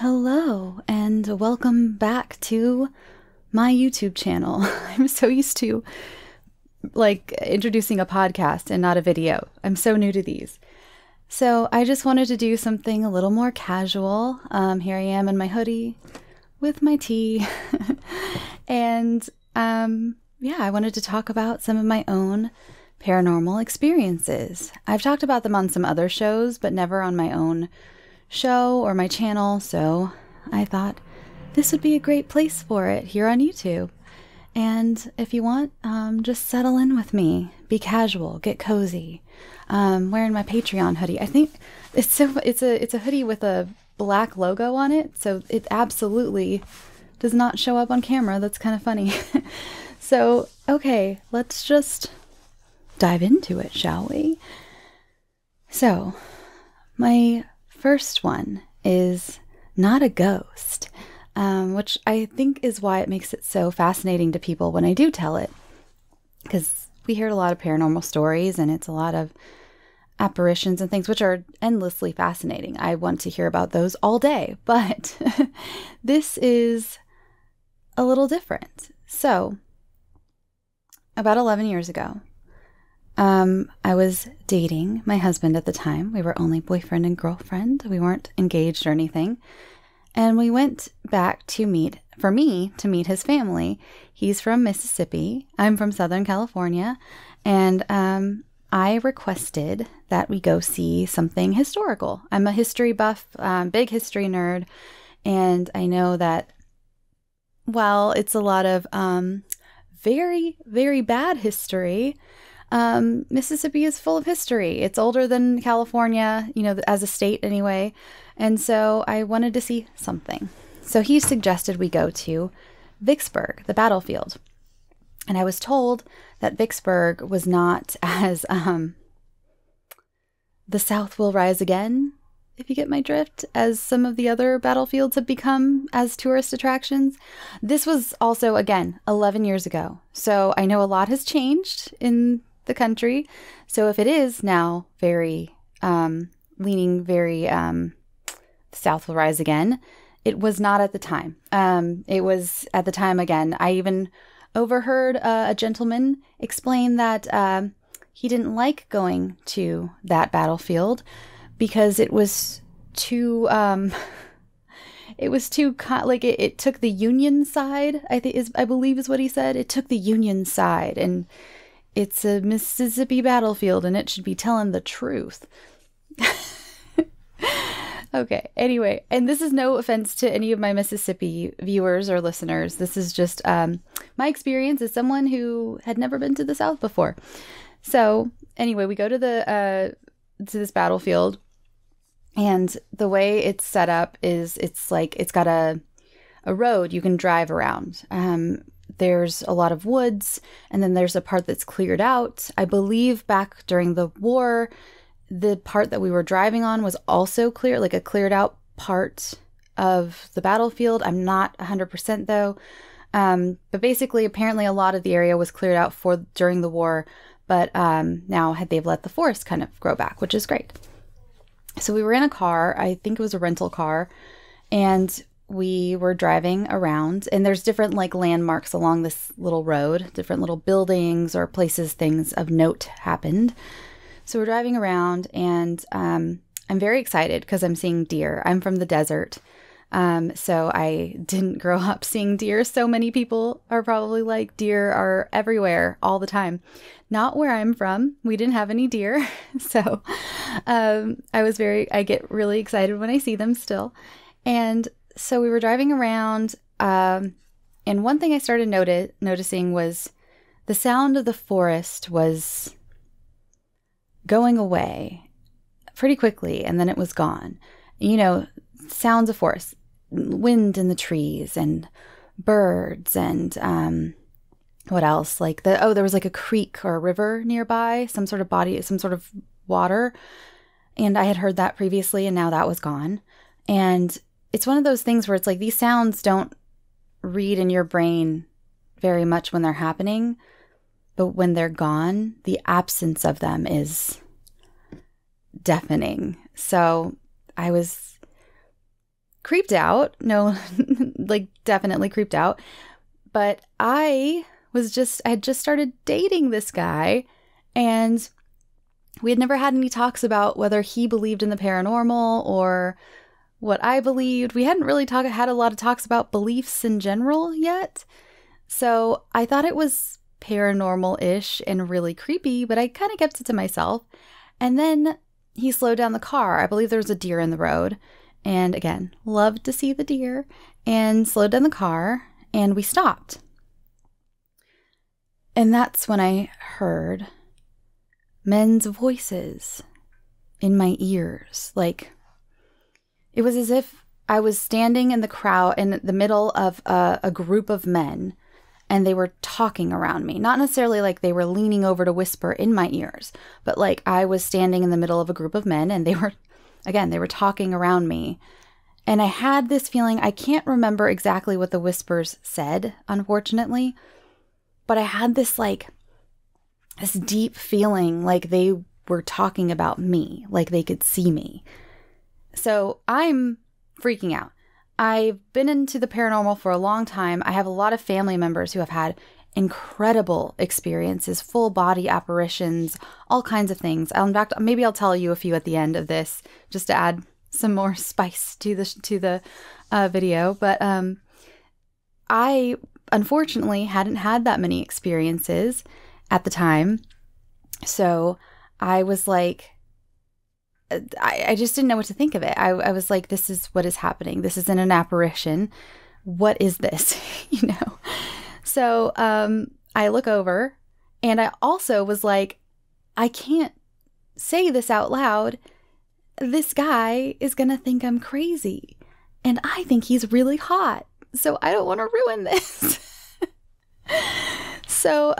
Hello, and welcome back to my YouTube channel. I'm so used to introducing a podcast and not a video. I'm so new to these. So I just wanted to do something a little more casual. Here I am in my hoodie with my tea. And I wanted to talk about some of my own paranormal experiences. I've talked about them on some other shows, but never on my own show or my channel, so I thought this would be a great place for it here on YouTube. And if you want, just settle in with me, be casual, get cozy. Wearing my Patreon hoodie. I think it's a hoodie with a black logo on it, so it absolutely does not show up on camera. That's kind of funny. So, okay, let's just dive into it, shall we? So, my first one is not a ghost, which I think is why it makes it so fascinating to people when I do tell it. Because we hear a lot of paranormal stories and it's a lot of apparitions and things, which are endlessly fascinating. I want to hear about those all day, but this is a little different. So, about 11 years ago, I was dating my husband at the time. We were only boyfriend and girlfriend. We weren't engaged or anything. And we went back to meet his family. He's from Mississippi. I'm from Southern California. And I requested that we go see something historical. I'm a history buff, big history nerd. And I know that while it's a lot of very, very bad history, Mississippi is full of history. It's older than California, as a state anyway. And so I wanted to see something. So he suggested we go to Vicksburg, the battlefield. And I was told that Vicksburg was not as, the South will rise again, if you get my drift, as some of the other battlefields have become as tourist attractions. This was also, again, 11 years ago. So I know a lot has changed in the country. So if it is now very leaning very South will rise again, it was not at the time. It was at the time again. I even overheard a gentleman explain that he didn't like going to that battlefield because it was too it took the Union side. I believe is what he said. It took the Union side, and it's a Mississippi battlefield, and it should be telling the truth. Okay, anyway, and this is no offense to any of my Mississippi viewers or listeners. This is just my experience as someone who had never been to the South before. So, anyway, we go to this battlefield, and the way it's set up is it's got a road you can drive around. There's a lot of woods, and then there's a part that's cleared out. I believe back during the war, the part that we were driving on was also clear, like a cleared out part of the battlefield. I'm not 100% though. But basically, apparently a lot of the area was cleared out during the war, but now they've let the forest kind of grow back, which is great. So we were in a car, I think it was a rental car, and we were driving around, and there's different landmarks along this little road, different little buildings or places things of note happened. So we're driving around, and I'm very excited because I'm seeing deer. I'm from the desert, so I didn't grow up seeing deer. So many people are probably like, deer are everywhere all the time. Not where I'm from. We didn't have any deer. So I get really excited when I see them still. And so we were driving around, and one thing I started noticing was the sound of the forest was going away pretty quickly, and then it was gone. Sounds of forest, wind in the trees, and birds, and what else? There was a creek or a river nearby, some sort of water, and I had heard that previously, and now that was gone. And it's one of those things where it's like these sounds don't read in your brain very much when they're happening, but when they're gone, the absence of them is deafening. So I was creeped out. No, like definitely creeped out. But I had just started dating this guy, and we had never had any talks about whether he believed in the paranormal or what I believed. We hadn't really had a lot of talks about beliefs in general yet. So I thought it was paranormal-ish and really creepy, but I kind of kept it to myself. And then he slowed down the car. I believe there was a deer in the road. And again, loved to see the deer. And slowed down the car, and we stopped. And that's when I heard men's voices in my ears. Like, it was as if I was standing in the crowd, in the middle of a group of men, and they were talking around me. Not necessarily like they were leaning over to whisper in my ears, but like I was standing in the middle of a group of men, and they were talking around me. And I had this feeling, I can't remember exactly what the whispers said, unfortunately, but I had this deep feeling like they were talking about me, like they could see me. So I'm freaking out. I've been into the paranormal for a long time. I have a lot of family members who have had incredible experiences, full body apparitions, all kinds of things. In fact, maybe I'll tell you a few at the end of this, just to add some more spice to the video. But I unfortunately hadn't had that many experiences at the time. So I was like, I just didn't know what to think of it. I was like, this is what is happening. This isn't an apparition. What is this? So I look over, and I also was like, I can't say this out loud. This guy is going to think I'm crazy, and I think he's really hot. So I don't want to ruin this. So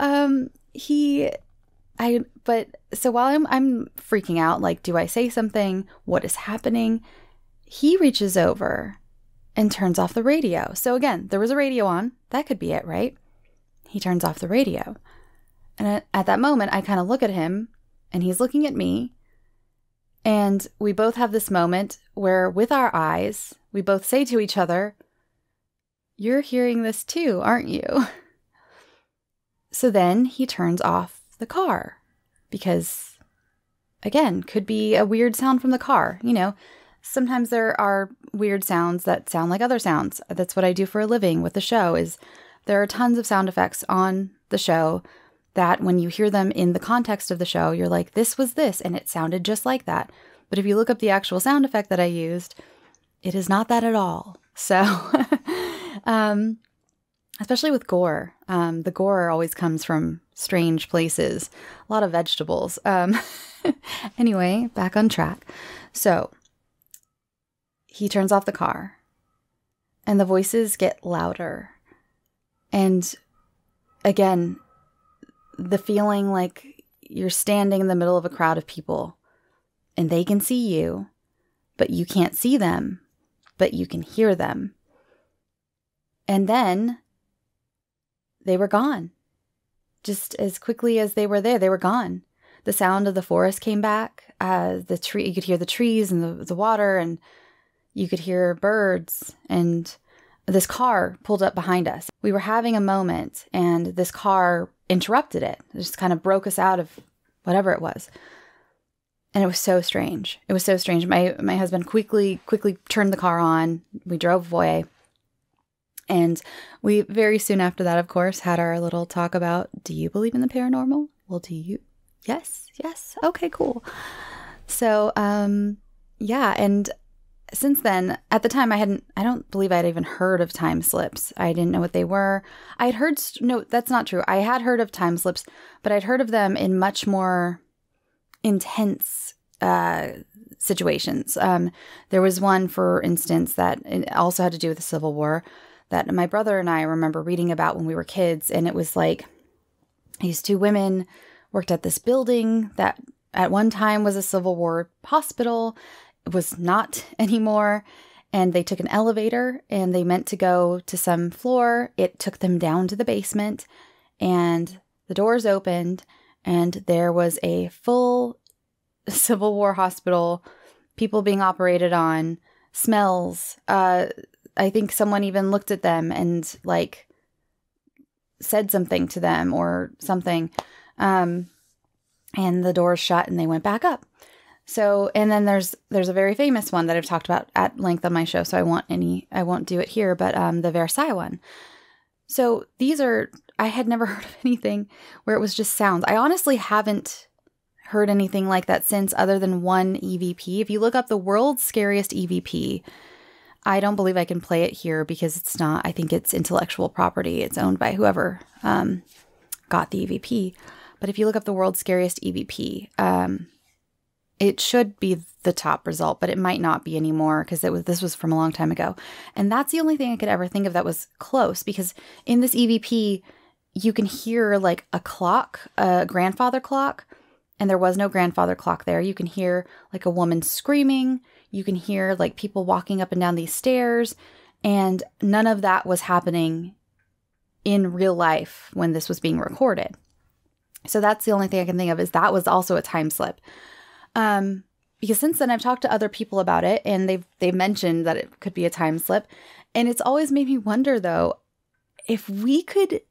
while I'm freaking out, like, do I say something? What is happening? He reaches over and turns off the radio. So again, there was a radio on. That could be it, right? He turns off the radio. And at that moment, I kind of look at him, and he's looking at me. And we both have this moment where, with our eyes, we both say to each other, "You're hearing this too, aren't you?" So then he turns off the car because, again, could be a weird sound from the car. Sometimes there are weird sounds that sound like other sounds. That's what I do for a living with the show. Is there are tons of sound effects on the show that when you hear them in the context of the show, you're like, this was this, and it sounded just like that. But if you look up the actual sound effect that I used, it is not that at all. So, especially with gore, the gore always comes from strange places, a lot of vegetables. Anyway, back on track. So he turns off the car, and the voices get louder. And again, the feeling like you're standing in the middle of a crowd of people, and they can see you, but you can't see them, but you can hear them. And then they were gone. Just as quickly as they were there, they were gone. The sound of the forest came back. You could hear the trees and the water, and you could hear birds. And this car pulled up behind us. We were having a moment, and this car interrupted it. It just kind of broke us out of whatever it was. And it was so strange. It was so strange. My husband quickly turned the car on. We drove away. And we very soon after that, of course, had our little talk about, do you believe in the paranormal? Well, do you? Yes. Okay, cool. So, yeah. And since then, at the time, I don't believe I'd even heard of time slips. I didn't know what they were. No, that's not true. I had heard of time slips, but I'd heard of them in much more intense situations. There was one, for instance, that it also had to do with the Civil War that my brother and I remember reading about when we were kids. And it was like these two women worked at this building that at one time was a Civil War hospital. It was not anymore. And they took an elevator and they meant to go to some floor. It took them down to the basement, and the doors opened, and there was a full Civil War hospital, people being operated on, smells. I think someone even looked at them and like said something to them or something. And the doors shut and they went back up. So, and then there's a very famous one that I've talked about at length on my show, so I won't do it here, but the Versailles one. So I had never heard of anything where it was just sounds. I honestly haven't heard anything like that since, other than one EVP. If you look up the world's scariest EVP, I don't believe I can play it here because it's not, I think it's intellectual property. It's owned by whoever got the EVP. But if you look up the world's scariest EVP, it should be the top result, but it might not be anymore because this was from a long time ago. And that's the only thing I could ever think of that was close, because in this EVP, you can hear like a clock, a grandfather clock, and there was no grandfather clock there. You can hear like a woman screaming. You can hear like people walking up and down these stairs, and none of that was happening in real life when this was being recorded. So that's the only thing I can think of, is that was also a time slip. Because since then I've talked to other people about it, and they've mentioned that it could be a time slip. And it's always made me wonder though, if we could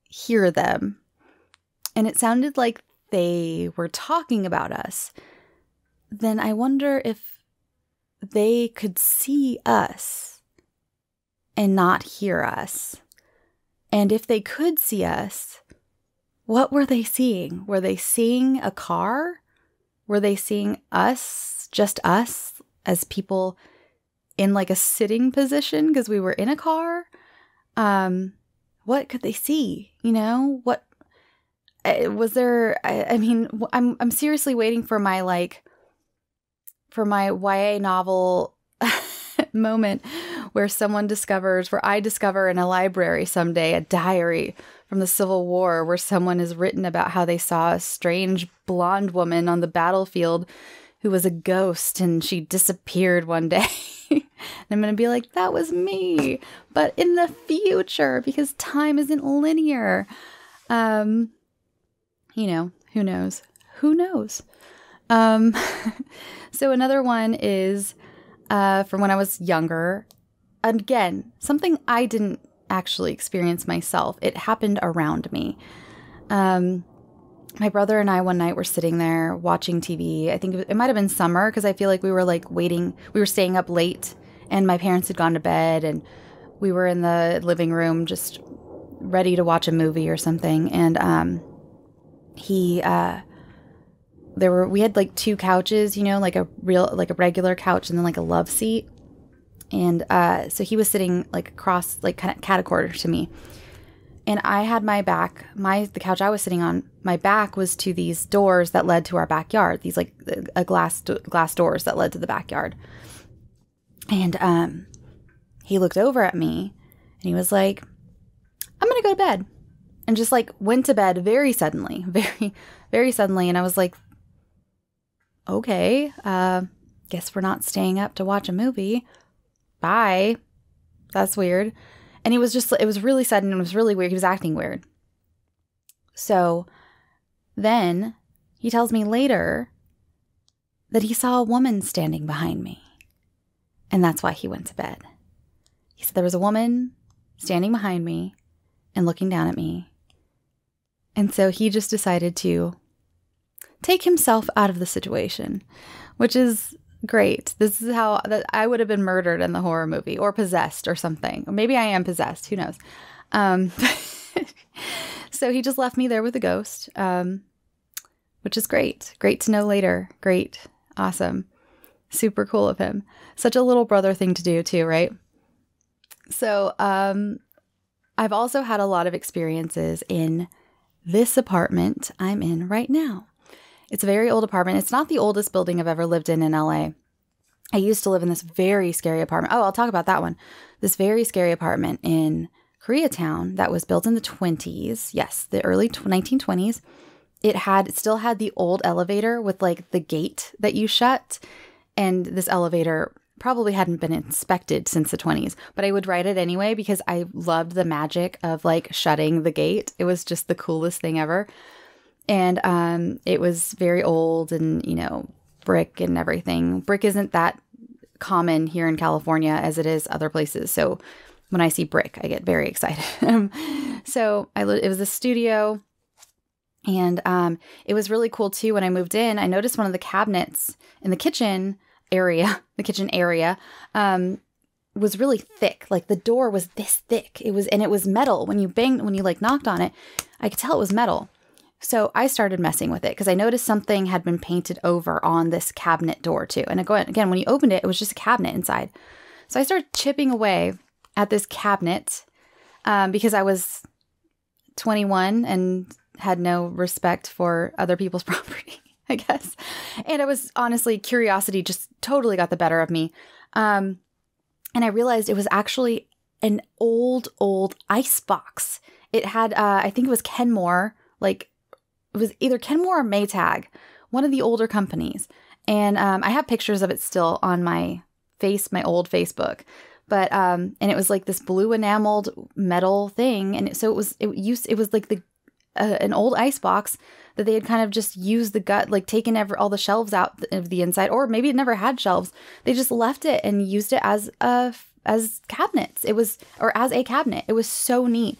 hear them and it sounded like they were talking about us, then I wonder if they could see us and not hear us. And if they could see us, what were they seeing? Were they seeing a car? Were they seeing us, just us, as people in like a sitting position because we were in a car? What could they see? You know, what was there? I mean, I'm seriously waiting for my YA novel moment where I discover in a library someday a diary from the Civil War where someone has written about how they saw a strange blonde woman on the battlefield who was a ghost, and she disappeared one day. And I'm going to be like, that was me, but in the future, because time isn't linear. You know, who knows? Who knows? So another one is from when I was younger. Again, something I didn't actually experience myself. It happened around me. My brother and I one night were sitting there watching TV. I think it might have been summer, because I feel like we were like waiting. We were staying up late, and my parents had gone to bed, and we were in the living room just ready to watch a movie or something. And we had like two couches, you know, like a regular couch and then like a love seat. And so he was sitting like across, like kind of cat-a-corner to me. And I had my back, the couch I was sitting on, my back was to these doors that led to our backyard. These like glass doors that led to the backyard. And he looked over at me and he was like, I'm going to go to bed. And just like went to bed very suddenly, very, very suddenly. And I was like, okay, guess we're not staying up to watch a movie. Bye. That's weird. And it was really sudden and it was really weird. He was acting weird. So then he tells me later that he saw a woman standing behind me. And that's why he went to bed. He said there was a woman standing behind me and looking down at me. And so he just decided to take himself out of the situation, which is great. This is how I would have been murdered in the horror movie, or possessed or something. Or maybe I am possessed. Who knows? So he just left me there with a ghost, which is great. Great to know later. Great. Awesome. Super cool of him. Such a little brother thing to do too, right? So I've also had a lot of experiences in this apartment I'm in right now. It's a very old apartment. It's not the oldest building I've ever lived in LA. I used to live in this very scary apartment. Oh, I'll talk about that one. This very scary apartment in Koreatown that was built in the 20s. Yes, the early 1920s. It still had the old elevator with like the gate that you shut. And this elevator probably hadn't been inspected since the 20s, but I would ride it anyway because I loved the magic of like shutting the gate. It was just the coolest thing ever. And it was very old and, you know, brick and everything. Brick isn't that common here in California as it is other places. So when I see brick, I get very excited. So it was a studio, and it was really cool too. When I moved in, I noticed one of the cabinets in the kitchen area, was really thick. Like the door was this thick. It was metal. When you like knocked on it, I could tell it was metal. So I started messing with it because I noticed something had been painted over on this cabinet door too. And again, when you opened it, it was just a cabinet inside. So I started chipping away at this cabinet because I was 21 and had no respect for other people's property, I guess. And it was honestly, curiosity just totally got the better of me. And I realized it was actually an old ice box. It had, I think it was Kenmore, like it was either Kenmore or Maytag, one of the older companies. And I have pictures of it still on my old Facebook. But and it was like this blue enameled metal thing, and so it was like an old ice box that they had kind of just used the gut, like taken all the shelves out of the inside, or maybe it never had shelves. They just left it and used it as cabinets. As a cabinet. It was so neat.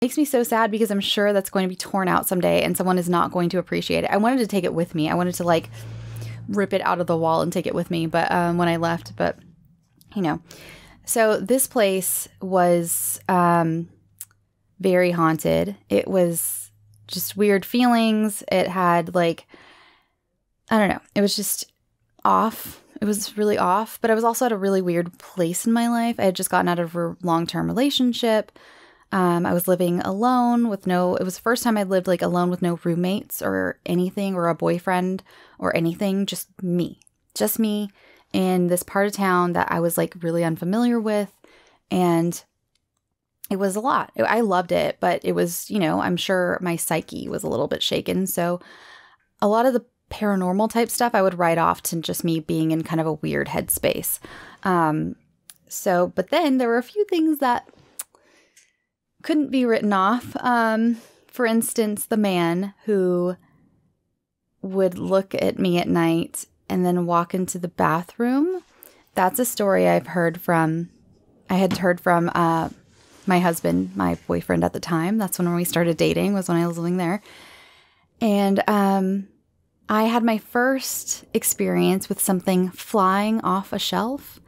Makes me so sad because I'm sure that's going to be torn out someday and someone is not going to appreciate it. I wanted to take it with me. I wanted to like rip it out of the wall and take it with me, but when I left, but so this place was very haunted. It was just weird feelings. It had like, I don't know. It was just off. It was really off, but I was also at a really weird place in my life. I had just gotten out of a long-term relationship. I was living alone it was the first time I'd lived like alone with no roommates or anything or a boyfriend or anything, just me in this part of town that I was like really unfamiliar with. And it was a lot. I loved it, but it was, I'm sure my psyche was a little bit shaken. So a lot of the paranormal type stuff I would write off to just me being in kind of a weird headspace. But then there were a few things that couldn't be written off. For instance, the man who would look at me at night and then walk into the bathroom. That's a story I had heard from my husband, my boyfriend at the time. That's when we started dating, was when I was living there. And I had my first experience with something flying off a shelf.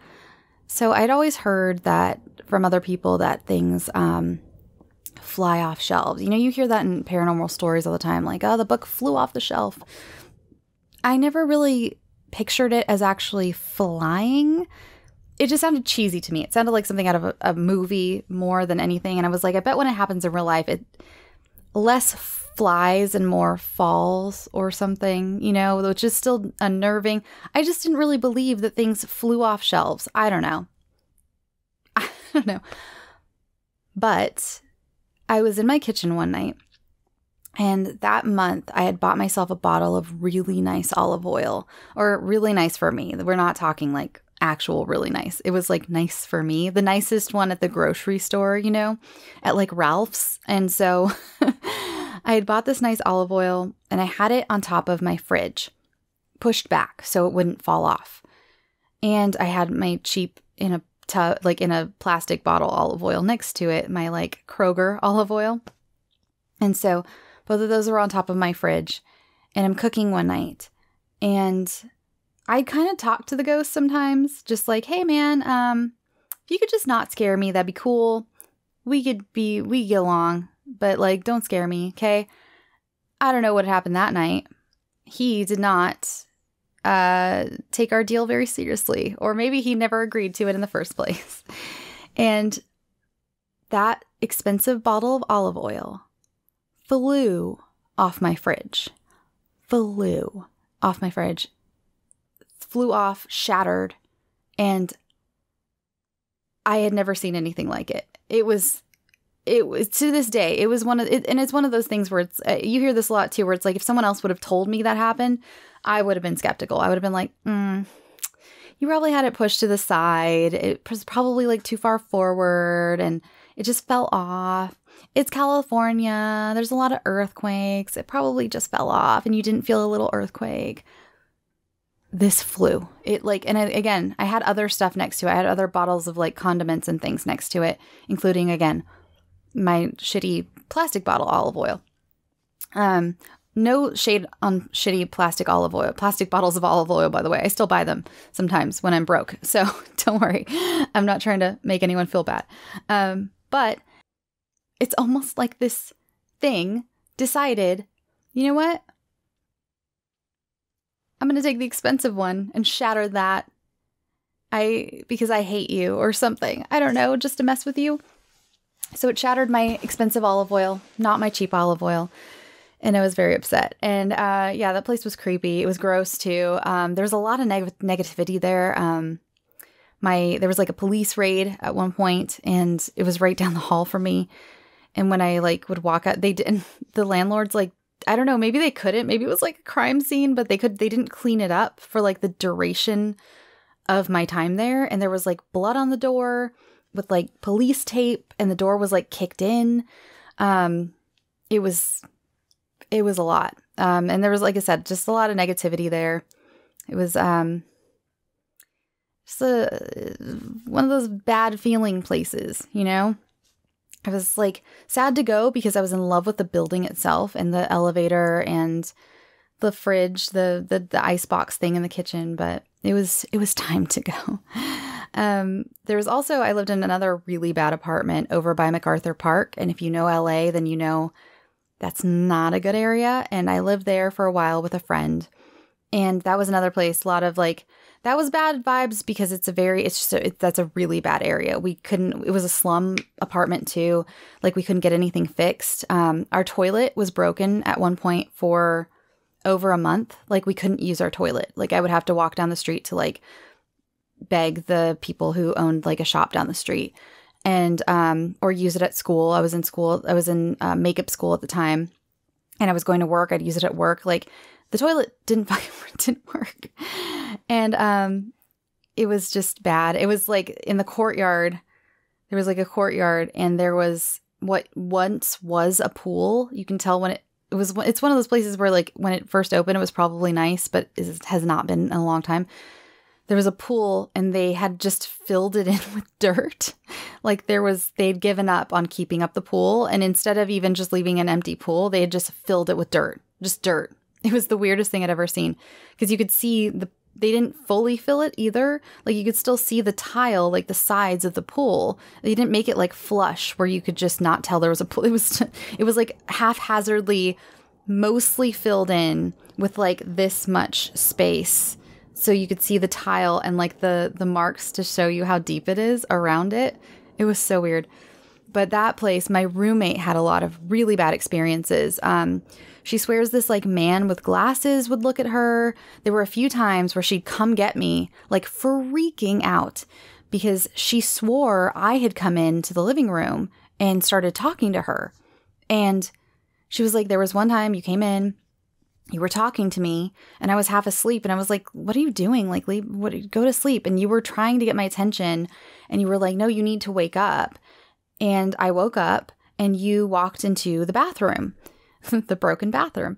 So I'd always heard that from other people that things fly off shelves. You hear that in paranormal stories all the time, like, oh, the book flew off the shelf. I never really pictured it as actually flying. It just sounded cheesy to me. It sounded like something out of a movie more than anything. And I was like, I bet when it happens in real life, it less flies and more falls or something, which is still unnerving. I just didn't really believe that things flew off shelves. I don't know. But I was in my kitchen one night, and that month I had bought myself a bottle of really nice olive oil, or really nice for me. We're not talking like actual really nice. It was like nice for me, the nicest one at the grocery store, at like Ralph's. And so I had bought this nice olive oil and I had it on top of my fridge, pushed back so it wouldn't fall off. And I had my cheap in a plastic bottle olive oil next to it, my like Kroger olive oil. And so both of those were on top of my fridge, and I'm cooking one night, and I kind of talk to the ghost sometimes, just like, hey man, if you could just not scare me, that'd be cool. We could get along, but like, don't scare me. Okay. I don't know what happened that night. He did not take our deal very seriously, or maybe he never agreed to it in the first place. And that expensive bottle of olive oil flew off, shattered, and I had never seen anything like it. It was to this day, it was and it's one of those things where it's, you hear this a lot too, where it's like, if someone else would have told me that happened, I would have been skeptical. I would have been like, you probably had it pushed to the side. It was probably like too far forward and it just fell off. it's California. There's a lot of earthquakes. It probably just fell off and you didn't feel a little earthquake. This flew. Again, I had other stuff next to it. I had other bottles of like condiments and things next to it, including, again, my shitty plastic bottle olive oil. No shade on shitty plastic bottles of olive oil, by the way. I still buy them sometimes when I'm broke. So don't worry. I'm not trying to make anyone feel bad. But it's almost like this thing decided, you know what? I'm going to take the expensive one and shatter that. Because I hate you or something. I don't know, just to mess with you. So it shattered my expensive olive oil, not my cheap olive oil. And I was very upset. And yeah, that place was creepy. It was gross too. There was a lot of negativity there. There was like a police raid at one point, and it was right down the hall from me. And when I like would walk out, the landlords, like, I don't know, maybe they couldn't. Maybe it was like a crime scene, but they didn't clean it up for like the duration of my time there. And there was like blood on the door with like police tape, and the door was like kicked in. It was a lot. And there was, like I said, just a lot of negativity there. It was just one of those bad feeling places, you know? I was like sad to go because I was in love with the building itself and the elevator and the fridge, the icebox thing in the kitchen, but it was time to go. There was also, I lived in another really bad apartment over by MacArthur Park. And if you know LA, then you know that's not a good area. And I lived there for a while with a friend. And that was another place, a lot of like, that was bad vibes because that's a really bad area. It was a slum apartment too. Like we couldn't get anything fixed. Our toilet was broken at one point for over a month. Like we couldn't use our toilet. Like I would have to walk down the street to like beg the people who owned like a shop down the street. And, or use it at school. I was in school. I was in makeup school at the time, and I was going to work. I'd use it at work. Like the toilet didn't work. And, it was just bad. It was like in the courtyard, there was like a courtyard, and there was what once was a pool. You can tell when it's one of those places where like when it first opened, it was probably nice, but it has not been in a long time. There was a pool, and they had just filled it in with dirt. Like they'd given up on keeping up the pool. And instead of even just leaving an empty pool, they had just filled it with dirt, just dirt. It was the weirdest thing I'd ever seen, because you could see they didn't fully fill it either. Like you could still see the tile, like the sides of the pool. They didn't make it like flush where you could just not tell there was a pool. It was like haphazardly, mostly filled in with like this much space. So you could see the tile and like the marks to show you how deep it is around it. It was so weird. But that place, my roommate had a lot of really bad experiences. She swears this like man with glasses would look at her. There were a few times where she'd come get me like freaking out because she swore I had come into the living room and started talking to her. And she was like, there was one time you came in, you were talking to me, and I was half asleep, and I was like, what are you doing? Like, go to sleep. And you were trying to get my attention, and you were like, no, you need to wake up. And I woke up, and you walked into the bathroom, the broken bathroom.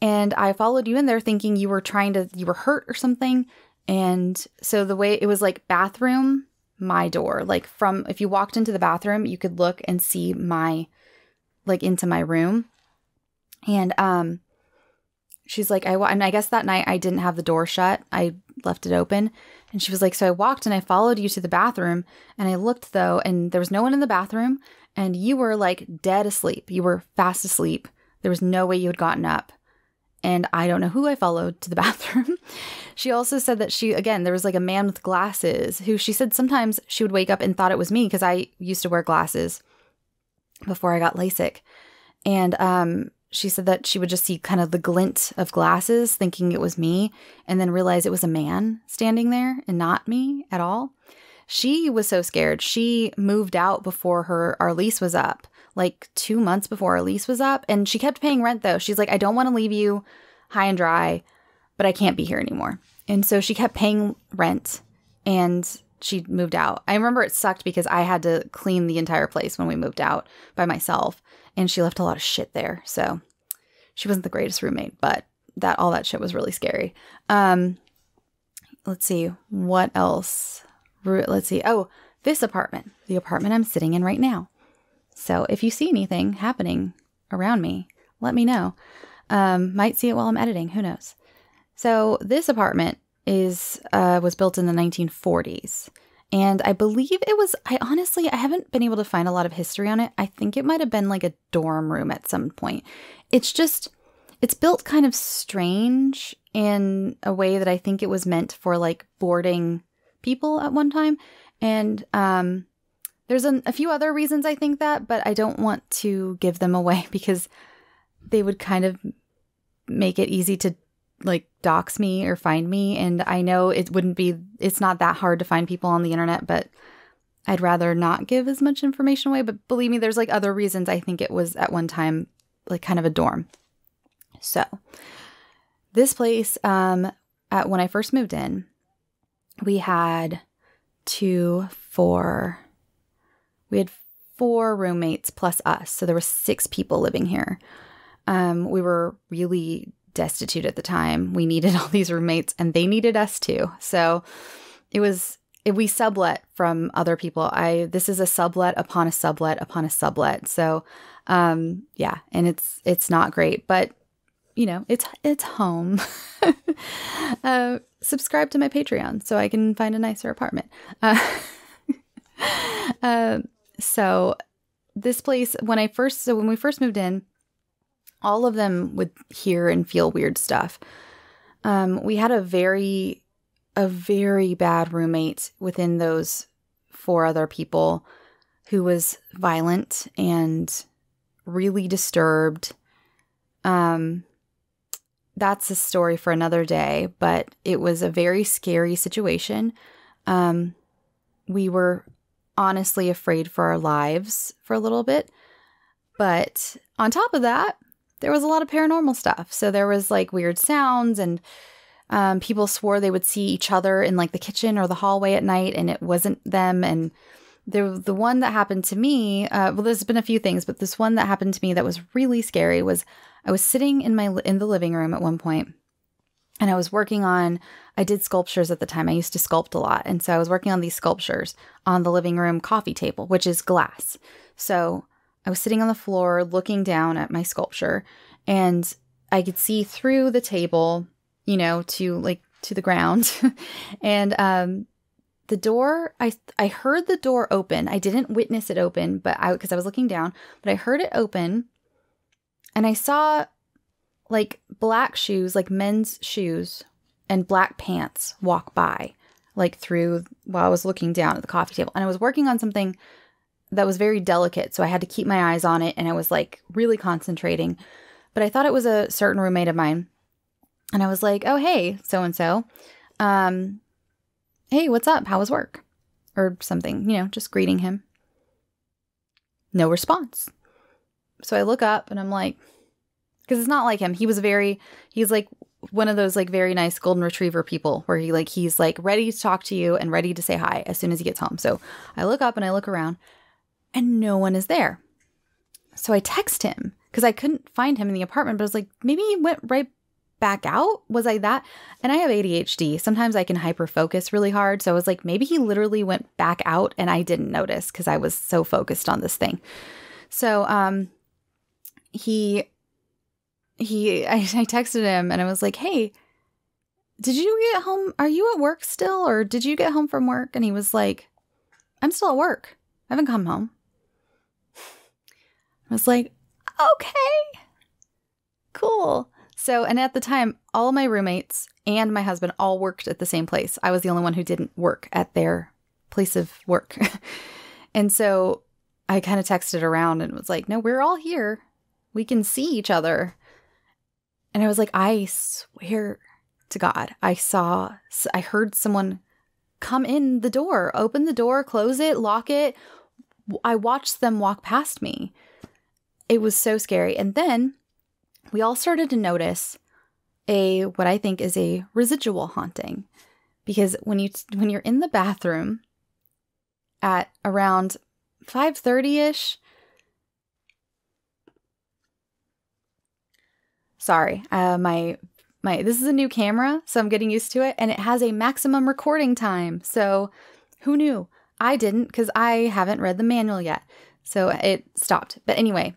And I followed you in there thinking you were hurt or something. And so the way it was like bathroom, my door, like if you walked into the bathroom, you could look and see into my room. And, she's like, and I guess that night I didn't have the door shut. I left it open. And she was like, so I walked and I followed you to the bathroom, and I looked though, and there was no one in the bathroom, and you were like dead asleep. You were fast asleep. There was no way you had gotten up. And I don't know who I followed to the bathroom. She also said that there was like a man with glasses who she said sometimes she would wake up and thought it was me because I used to wear glasses before I got LASIK. And, she said that she would just see kind of the glint of glasses thinking it was me, and then realize it was a man standing there and not me at all. She was so scared. She moved out before our lease was up, like 2 months before our lease was up. And she kept paying rent though. She's like, I don't want to leave you high and dry, but I can't be here anymore. And so she kept paying rent. And she moved out. I remember it sucked because I had to clean the entire place when we moved out by myself, and she left a lot of shit there. So she wasn't the greatest roommate, but all that shit was really scary. Let's see, what else? Let's see. Oh, this apartment, the apartment I'm sitting in right now. So if you see anything happening around me, let me know. Might see it while I'm editing. Who knows? So this apartment was built in the 1940s. And I believe it was, I haven't been able to find a lot of history on it. I think it might have been like a dorm room at some point. It's built kind of strange in a way that I think it was meant for like boarding people at one time. And there's a few other reasons I think that, but I don't want to give them away because they would kind of make it easy to like dox me or find me. And I know it's not that hard to find people on the internet, but I'd rather not give as much information away. But believe me, there's like other reasons I think it was at one time like kind of a dorm. So this place, when I first moved in, we had four roommates plus us. So there were 6 people living here. We were really destitute at the time. We needed all these roommates and they needed us too. So we sublet from other people. This is a sublet upon a sublet upon a sublet. So, yeah, and it's not great, but you know, it's home. Subscribe to my Patreon so I can find a nicer apartment. So this place, when we first moved in, all of them would hear and feel weird stuff. We had a very bad roommate within those 4 other people who was violent and really disturbed. That's a story for another day, but it was a very scary situation. We were honestly afraid for our lives for a little bit. But on top of that, there was a lot of paranormal stuff. So there was like weird sounds and people swore they would see each other in like the kitchen or the hallway at night and it wasn't them. And the one that happened to me, well, there's been a few things, but this one that happened to me that was really scary was I was sitting in the living room at one point and I did sculptures at the time. I used to sculpt a lot. And so I was working on these sculptures on the living room coffee table, which is glass. So I was sitting on the floor looking down at my sculpture and I could see through the table, you know, to the ground. And, the door, I heard the door open. I didn't witness it open, because I was looking down, but I heard it open and I saw like black shoes, like men's shoes and black pants walk by like through while I was looking down at the coffee table. And I was working on something that was very delicate. So I had to keep my eyes on it and I was like really concentrating, but I thought it was a certain roommate of mine. And I was like, oh, hey, so-and-so, hey, what's up? How was work? Or something, you know, just greeting him. No response. So I look up and I'm like, because it's not like him. He's like one of those like very nice golden retriever people where he's like ready to talk to you and ready to say hi as soon as he gets home. So I look up and I look around and no one is there. So I text him because I couldn't find him in the apartment, but I was like, maybe he went right back out. Was I that? And I have ADHD. Sometimes I can hyper focus really hard. So I was like, maybe he literally went back out and I didn't notice because I was so focused on this thing. So, I texted him and I was like, hey, did you get home? Are you at work still? Or did you get home from work? And he was like, I'm still at work. I haven't come home. I was like, okay, cool. So, and at the time, all of my roommates and my husband all worked at the same place. I was the only one who didn't work at their place of work. And so I kind of texted around and was like, no, we're all here. We can see each other. And I was like, I swear to God, I heard someone come in the door, open the door, close it, lock it. I watched them walk past me. It was so scary. And then we all started to notice what I think is a residual haunting, because when you're in the bathroom at around 5:30-ish. Sorry, my this is a new camera, so I'm getting used to it, and it has a maximum recording time. So who knew? I didn't, because I haven't read the manual yet. So it stopped. But anyway,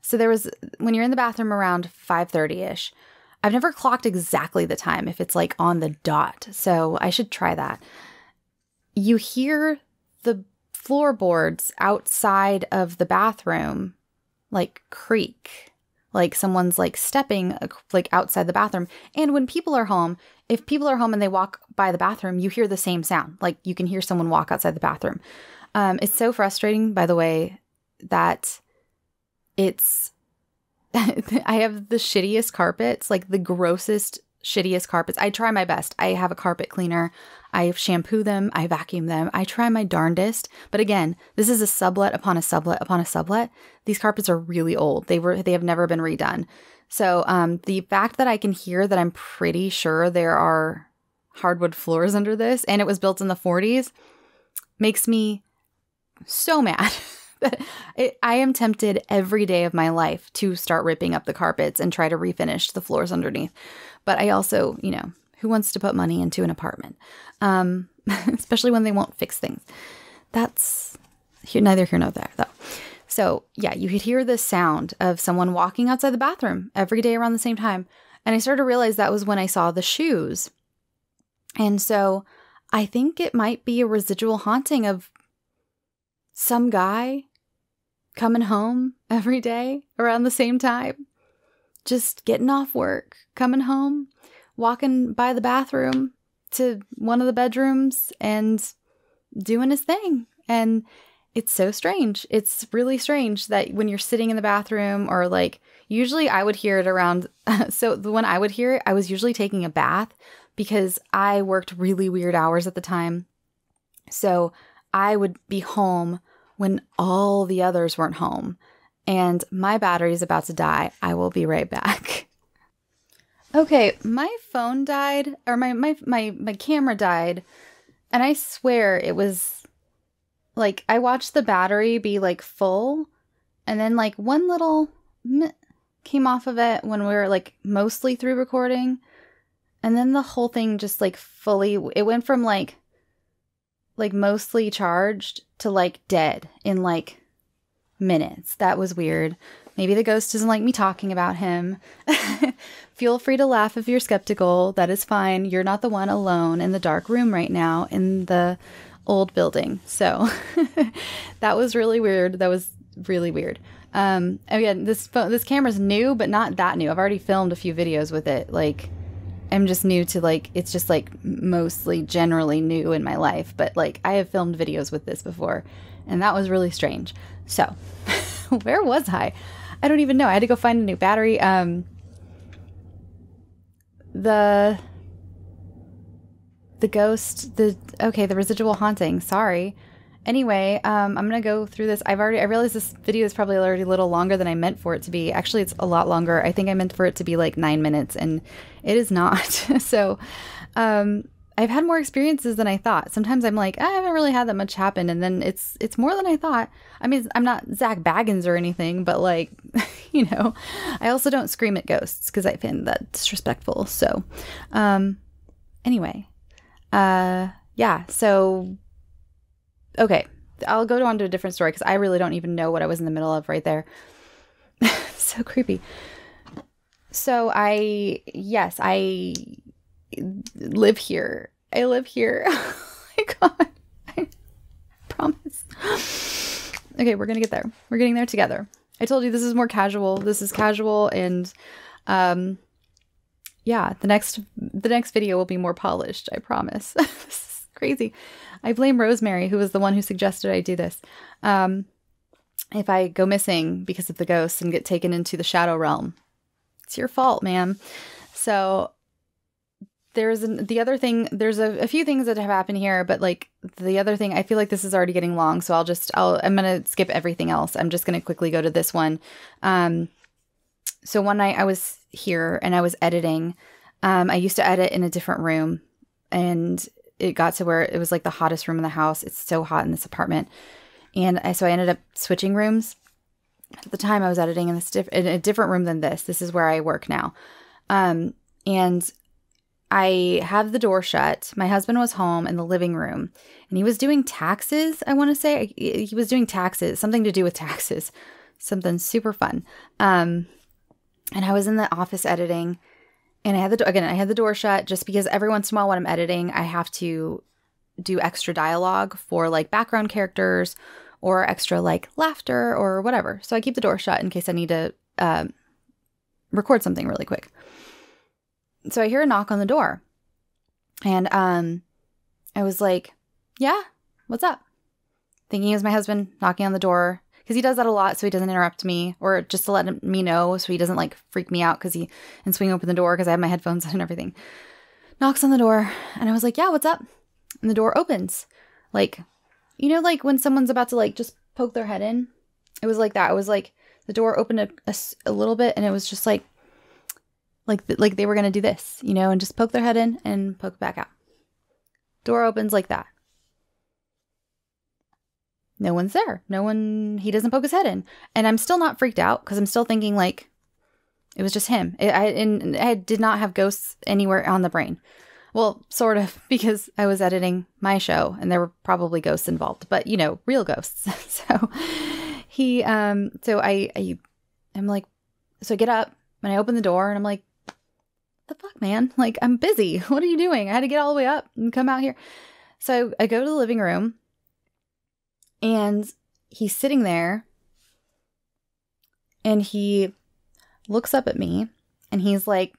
so there was, when you're in the bathroom around 5:30-ish, I've never clocked exactly the time if it's like on the dot. So I should try that. You hear the floorboards outside of the bathroom like creak, like someone's like stepping like outside the bathroom. And when people are home, if people are home and they walk by the bathroom, you hear the same sound. Like you can hear someone walk outside the bathroom. It's so frustrating, by the way, that it's, I have the shittiest carpets, like the grossest, shittiest carpets. I try my best. I have a carpet cleaner. I shampoo them. I vacuum them. I try my darndest. But again, this is a sublet upon a sublet upon a sublet. These carpets are really old. They have never been redone. So the fact that I can hear that, I'm pretty sure there are hardwood floors under this, and it was built in the 40s, makes me so mad. I am tempted every day of my life to start ripping up the carpets and try to refinish the floors underneath. But I also, you know, who wants to put money into an apartment? Especially when they won't fix things. That's neither here nor there, though. So yeah, you could hear the sound of someone walking outside the bathroom every day around the same time. And I started to realize that was when I saw the shoes. And so I think it might be a residual haunting of some guy coming home every day around the same time, just getting off work, coming home, walking by the bathroom to one of the bedrooms and doing his thing. And it's so strange. It's really strange that when you're sitting in the bathroom, or like, usually I would hear it around, so when I would hear it, I was usually taking a bath because I worked really weird hours at the time. So I would be home when all the others weren't home, and my battery is about to die. I will be right back. Okay, my phone died, or my camera died, and I swear it was like, I watched the battery be like full, and then like one little came off of it when we were like mostly through recording, and then the whole thing just like fully, it went from like mostly charged to like dead in like minutes. That was weird. Maybe the ghost doesn't like me talking about him. Feel free to laugh if you're skeptical. That is fine. You're not the one alone in the dark room right now in the old building. So that was really weird. That was really weird. Again, this camera's new, but not that new. I've already filmed a few videos with it. Like, I'm just new to like, it's just like mostly generally new in my life, but like I have filmed videos with this before, and that was really strange. So where was I? I don't even know. I had to go find a new battery. The ghost, the residual haunting. Sorry. Anyway, I'm going to go through this. I realized this video is probably already a little longer than I meant for it to be. Actually, it's a lot longer. I think I meant for it to be like 9 minutes, and it is not. So, I've had more experiences than I thought. Sometimes I'm like, I haven't really had that much happen. And then it's more than I thought. I mean, I'm not Zach Baggins or anything, but like, you know, I also don't scream at ghosts because I find that disrespectful. So, anyway, yeah, so, okay, I'll go on to a different story because I really don't even know what I was in the middle of right there. So creepy. So I live here. I live here. Oh my God. I promise. Okay, we're gonna get there. We're getting there together. I told you this is more casual. This is casual, and yeah, the next video will be more polished. I promise. This is crazy. I blame Rosemary, who was the one who suggested I do this. If I go missing because of the ghosts and get taken into the shadow realm, it's your fault, ma'am. So there's the other thing. There's a few things that have happened here, but like the other thing, I feel like this is already getting long, so I'm gonna skip everything else. I'm just gonna quickly go to this one. So one night I was here and I was editing. I used to edit in a different room, and it got to where it was like the hottest room in the house. It's so hot in this apartment. And so I ended up switching rooms. At the time I was editing in a different room than this. This is where I work now. And I had the door shut. My husband was home in the living room and he was doing taxes. I want to say he was doing taxes, something to do with taxes, something super fun. And I was in the office editing and I had the door shut just because every once in a while when I'm editing, I have to do extra dialogue for like background characters or extra like laughter or whatever. So I keep the door shut in case I need to record something really quick. So I hear a knock on the door and I was like, yeah, what's up? Thinking it was my husband knocking on the door because he does that a lot so he doesn't interrupt me or just to let me know so he doesn't like freak me out and swing open the door because I have my headphones on and everything. Knocks on the door and I was like, yeah, what's up? And the door opens. Like, you know, like when someone's about to like just poke their head in? It was like that. It was like the door opened a little bit and it was just like they were going to do this, you know, and just poke their head in and poke back out. Door opens like that. No one's there. He doesn't poke his head in. And I'm still not freaked out because I'm still thinking like it was just him. I did not have ghosts anywhere on the brain. Well, sort of, because I was editing my show and there were probably ghosts involved, but you know, real ghosts. So I'm like, so I get up and I open the door and I'm like, the fuck, man? Like, I'm busy. What are you doing? I had to get all the way up and come out here. So I go to the living room and he's sitting there and he looks up at me and he's like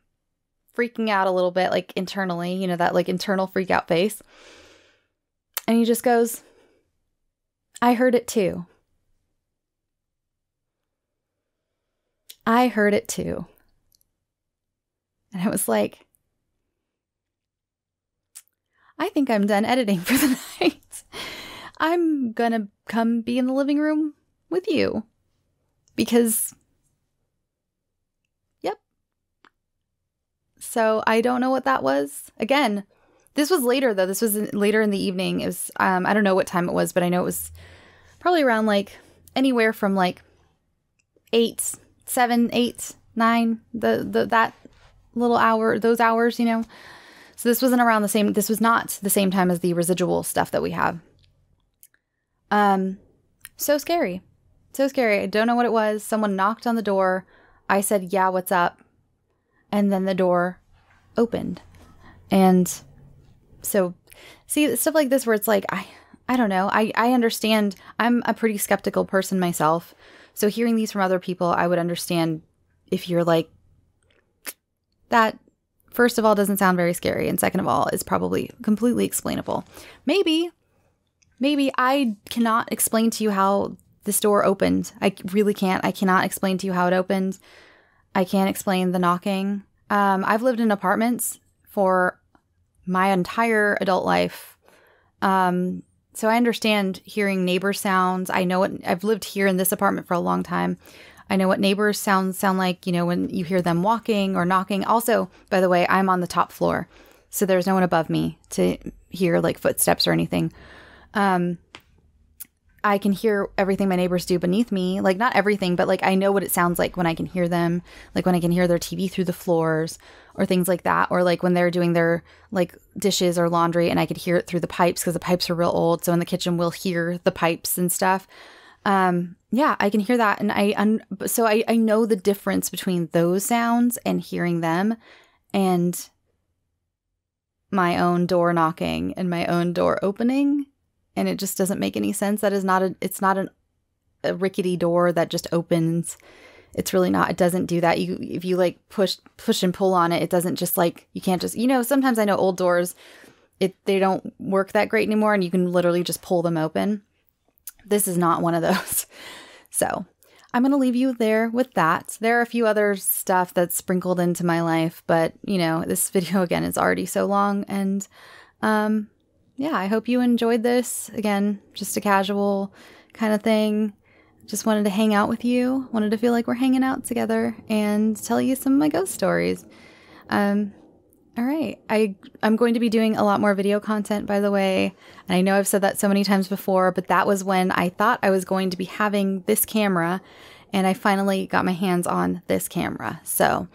freaking out a little bit, like internally, you know, that like internal freak out face. And he just goes, I heard it too. I heard it too. And I was like, I think I'm done editing for the night. I'm gonna come be in the living room with you. Because, yep. So I don't know what that was. Again, this was later though. This was later in the evening. It was, I don't know what time it was, but I know it was probably around like anywhere from like 8, 7, 8, 9, that little hour, those hours, you know. So this wasn't around the same, this was not the same time as the residual stuff that we have. So scary. So scary. I don't know what it was. Someone knocked on the door. I said, yeah, what's up? And then the door opened. And so see stuff like this where it's like, I don't know. I understand. I'm a pretty skeptical person myself. So hearing these from other people, I would understand if you're like, that, first of all, doesn't sound very scary. And second of all, is probably completely explainable. Maybe I cannot explain to you how this door opened. I really can't. I cannot explain to you how it opened. I can't explain the knocking. I've lived in apartments for my entire adult life. So I understand hearing neighbor sounds. I know it. I've lived here in this apartment for a long time. I know what neighbors sound like, you know, when you hear them walking or knocking. Also, by the way, I'm on the top floor, so there's no one above me to hear like footsteps or anything. I can hear everything my neighbors do beneath me. Like not everything, but like I know what it sounds like when I can hear them, like when I can hear their TV through the floors or things like that. Or like when they're doing their like dishes or laundry and I could hear it through the pipes because the pipes are real old. So in the kitchen, we'll hear the pipes and stuff. Yeah, I can hear that. And so I know the difference between those sounds and hearing them and my own door knocking and my own door opening. And it just doesn't make any sense. That is it's not a rickety door that just opens. It's really not. It doesn't do that. If you like push and pull on it, it doesn't just like, you can't just, you know, sometimes I know old doors, they don't work that great anymore and you can literally just pull them open. This is not one of those. So I'm going to leave you there with that. There are a few other stuff that's sprinkled into my life, but you know, this video again is already so long. And, yeah, I hope you enjoyed this. Again, just a casual kind of thing. Just wanted to hang out with you. Wanted to feel like we're hanging out together and tell you some of my ghost stories. All All right. I'm going to be doing a lot more video content, by the way. And I know I've said that so many times before, but that was when I thought I was going to be having this camera, and I finally got my hands on this camera. So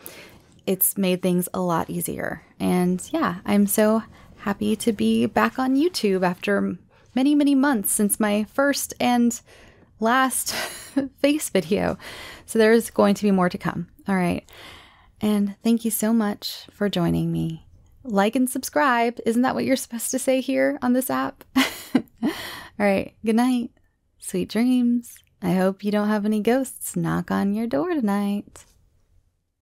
it's made things a lot easier. And yeah, I'm so happy to be back on YouTube after many, many months since my first and last face video. So there's going to be more to come. All right. And thank you so much for joining me. Like and subscribe. Isn't that what you're supposed to say here on this app? All right. Good night. Sweet dreams. I hope you don't have any ghosts knock on your door tonight.